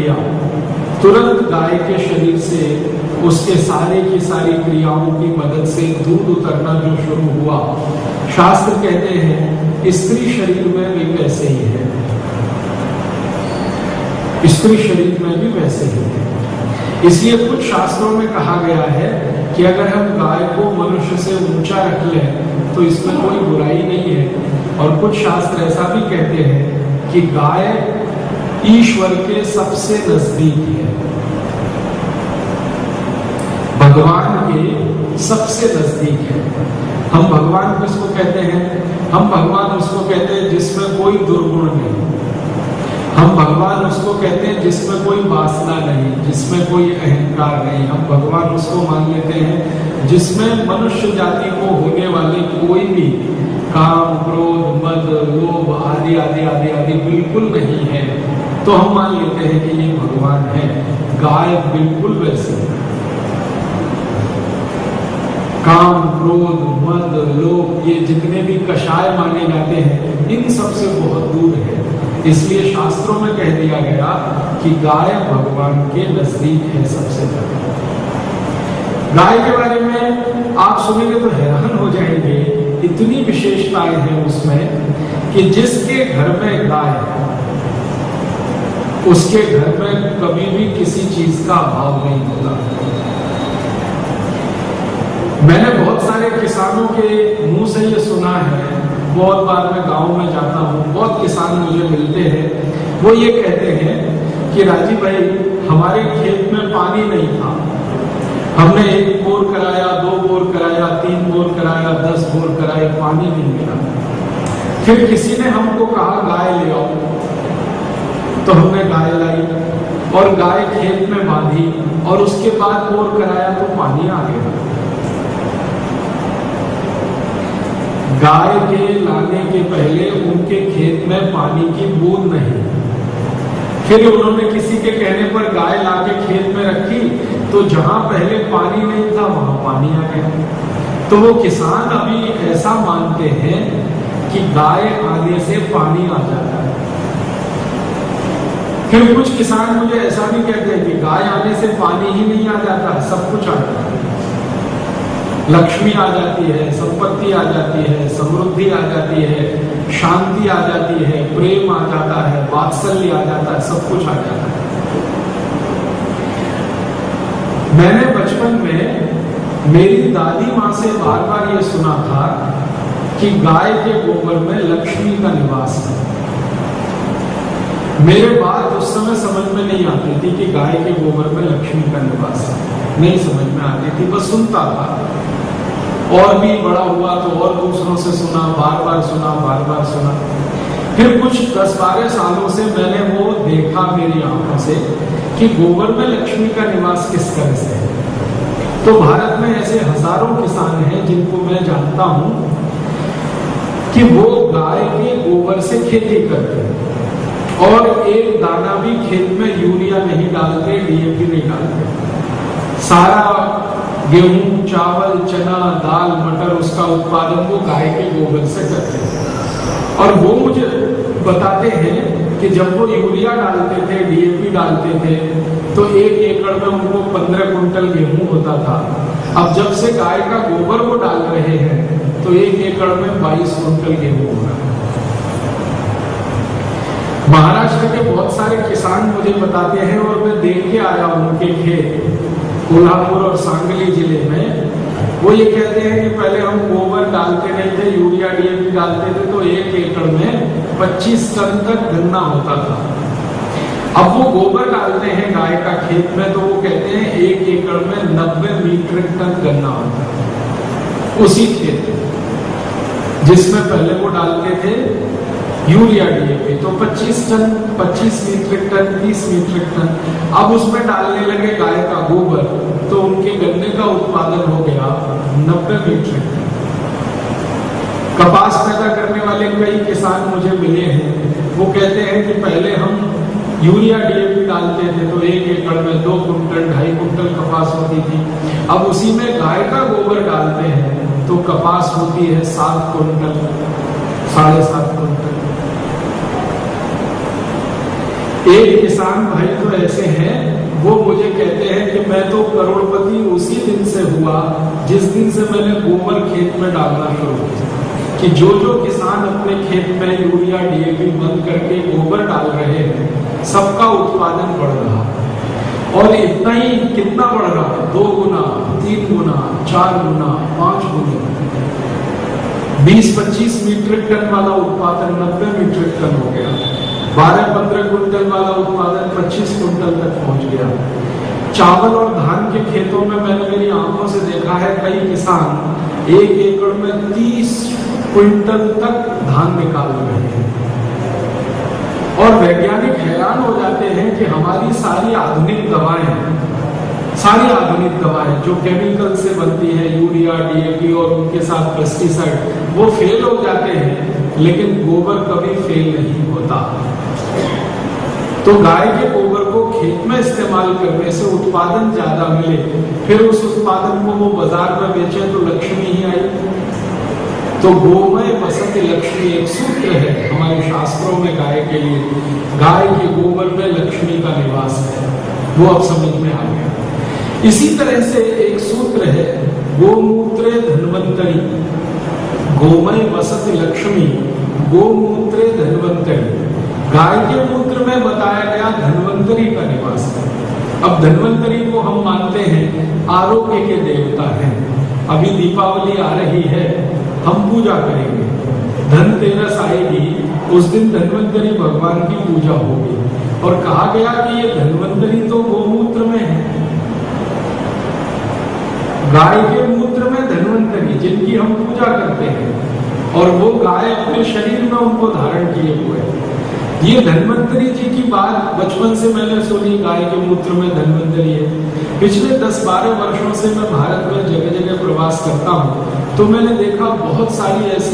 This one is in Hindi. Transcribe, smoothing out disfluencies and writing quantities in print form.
किया, तुरंत गाय के शरीर से उसके सारे की सारी क्रियाओं की मदद से दूध उतरना जो शुरू हुआ, शास्त्र कहते हैं स्त्री शरीर में भी वैसे ही है, स्त्री शरीर में भी वैसे ही है। इसलिए कुछ शास्त्रों में कहा गया है कि अगर हम गाय को मनुष्य से ऊंचा रख लें तो इसमें कोई बुराई नहीं है। और कुछ शास्त्र ऐसा भी कहते हैं कि गाय ईश्वर के सबसे नजदीक है, भगवान के सबसे नजदीक है। हम भगवान किसको कहते हैं? हम भगवान उसको कहते हैं जिसमें कोई दुर्गुण नहीं, हम भगवान उसको कहते हैं जिसमें कोई वासना नहीं, जिसमें कोई अहंकार नहीं। हम भगवान उसको मान लेते हैं जिसमें मनुष्य जाति को होने वाले कोई भी काम, क्रोध, मद, लोभ आदि आदि आदि आदि बिल्कुल नहीं है, तो हम मान लेते हैं कि ये भगवान है। गाय बिल्कुल वैसे, काम, क्रोध, मद, लोभ, ये जितने भी कषाय माने जाते हैं इन सब से बहुत दूर है। इसलिए शास्त्रों में कह दिया गया कि गाय भगवान के नजदीक है सबसे ज्यादा। गाय के बारे में आप सुनेंगे तो हैरान हो जाएंगे, इतनी विशेषताएं हैं उसमें कि जिसके घर में गाय है उसके घर में कभी भी किसी चीज का अभाव नहीं होता। मैंने बहुत सारे किसानों के मुंह से ये सुना है, बहुत बार मैं गांव में जाता हूँ, बहुत किसान मुझे मिलते हैं, वो ये कहते हैं कि राजीव भाई हमारे खेत में पानी नहीं था, हमने 1 बोर कराया, 2 बोर कराया, 3 बोर कराया, 10 बोर कराया, पानी नहीं मिला। फिर किसी ने हमको कहा गाय ले आओ, तो हमने गाय लाई और गाय खेत में बांधी और उसके बाद बोर कराया तो पानी आ गया। गाय के लाने के पहले उनके खेत में पानी की बूंद नहीं, फिर उन्होंने किसी के कहने पर गाय लाके खेत में रखी तो जहां पहले पानी नहीं था वहां पानी आ गया। तो वो किसान अभी ऐसा मानते हैं कि गाय आने से पानी आ जाता है। फिर कुछ किसान मुझे ऐसा भी कहते हैं कि गाय आने से पानी ही नहीं आ जाता, सब कुछ आ जाता है, लक्ष्मी आ जाती है, संपत्ति आ जाती है, समृद्धि आ जाती है, शांति आ जाती है, प्रेम आ जाता है, वात्सल्य आ जाता है, सब कुछ आ जाता है। मैंने बचपन में मेरी दादी माँ से बार बार ये सुना था कि गाय के गोबर में लक्ष्मी का निवास है। मेरे बात उस समय समझ में नहीं आती थी कि गाय के गोबर में लक्ष्मी का निवास है, नहीं समझ में आती थी, बस सुनता था। और भी बड़ा हुआ तो और दूसरों से सुना, बार बार सुना, बार बार सुना। फिर कुछ 10-12 सालों से मैंने वो देखा मेरी आंखों से कि गोबर में लक्ष्मी का निवास किस तरह से है। तो भारत में ऐसे हजारों किसान हैं जिनको मैं जानता हूं कि वो गाय के गोबर से खेती करते हैं और एक दाना भी खेत में यूरिया नहीं डालते, डीएपी नहीं डालते। सारा गेहूं, चावल, चना, दाल, मटर, उसका उत्पादन वो गाय के गोबर से करते हैं। और वो मुझे बताते हैं कि जब वो यूरिया डालते थे, डीएपी डालते थे, तो 1 एकड़ में उनको 15 कुंटल गेहूं होता था। अब जब से गाय का गोबर वो डाल रहे हैं तो 1 एकड़ में 22 कुंटल गेहूं हो रहा है। महाराष्ट्र के बहुत सारे किसान मुझे बताते हैं और मैं देख के आया उनके खेत कोल्हापुर और सांगली जिले में। वो ये कहते हैं कि पहले हम गोबर डालते नहीं थे, यूरिया डीएपी डालते थे, तो 1 एकड़ में 25 टन तक गन्ना होता था। अब वो गोबर डालते हैं गाय का खेत में तो वो कहते हैं 1 एकड़ में 90 मीट्रिक टन गन्ना होता है उसी खेत में, जिसमें पहले वो डालते थे यूरिया डीएपी, तो 25 मीट्रिक टन, 30 मीट्रिक टन। अब उसमें डालने लगे गाय का गोबर तो उनके गन्ने का उत्पादन हो गया 90 मीट्रिक टन। कपास पैदा करने वाले कई किसान मुझे मिले हैं, वो कहते हैं कि पहले हम यूरिया डीएपी डालते थे तो 1 एकड़ में 2 कुंटल 2.5 कुंटल कपास होती थी। अब उसी में गाय का गोबर डालते हैं तो कपास होती है 7 कुंटल, 7.5 कुंटल। एक किसान किसान भाई तो ऐसे हैं, वो मुझे कहते हैं कि मैं तो करोड़पति उसी दिन से हुआ जिस दिन से मैंने गोबर खेत में डालना शुरू किया। कि जो किसान अपने खेत में यूरिया डीएपी बंद करके गोबर डाल रहे हैं, सबका उत्पादन बढ़ रहा है। और इतना ही कितना बढ़ रहा है? 2 गुना, 3 गुना, 4 गुना, 5 गुना। 20-25 मीट्रिक टन वाला उत्पादन 90 मीट्रिक टन हो गया। 12-15 क्विंटल वाला उत्पादन 25 क्विंटल तक पहुंच गया। चावल और धान के खेतों में मैंने मेरी आंखों से देखा है, कई किसान 1 एकड़ में 30 क्विंटल तक धान निकाल रहे हैं। और वैज्ञानिक हैरान हो जाते हैं कि हमारी सारी आधुनिक दवाएं जो केमिकल से बनती है, यूरिया डीएपी और उनके साथ पेस्टिसाइड, वो फेल हो जाते हैं, लेकिन गोबर कभी फेल नहीं होता। तो गाय के गोबर को खेत में इस्तेमाल करने से उत्पादन ज्यादा मिले, फिर उस उत्पादन को वो बाजार में बेचे तो लक्ष्मी ही आई। तो गोमय वसति लक्ष्मी एक सूत्र है हमारे शास्त्रों में गाय के लिए। गाय के गोबर में लक्ष्मी का निवास है, वो अब समझ में आ गया। इसी तरह से एक सूत्र है गोमूत्रे धन्वंतरी, गोमय वसति लक्ष्मी, गोमूत्रे धन्वंतरी। गाय के मूत्र में बताया गया धन्वंतरी का निवास है। अब धन्वंतरी को हम मानते हैं आरोग्य के देवता हैं। अभी दीपावली आ रही है, हम पूजा करेंगे, धनतेरस आएगी, उस दिन धन्वंतरी भगवान की पूजा होगी। और कहा गया कि ये धन्वंतरी तो गोमूत्र में है, गाय के मूत्र में धन्वंतरी, जिनकी हम पूजा करते हैं, और वो गाय अपने शरीर में उनको धारण किए हुए है। ये धन्वंतरी जी की बात बचपन से मैंने सुनी, गाय के मूत्र में धन्वंतरी है। पिछले 10-12 वर्षों से मैं भारत में जगह जगह प्रवास करता हूँ, तो मैंने देखा बहुत सारी ऐसी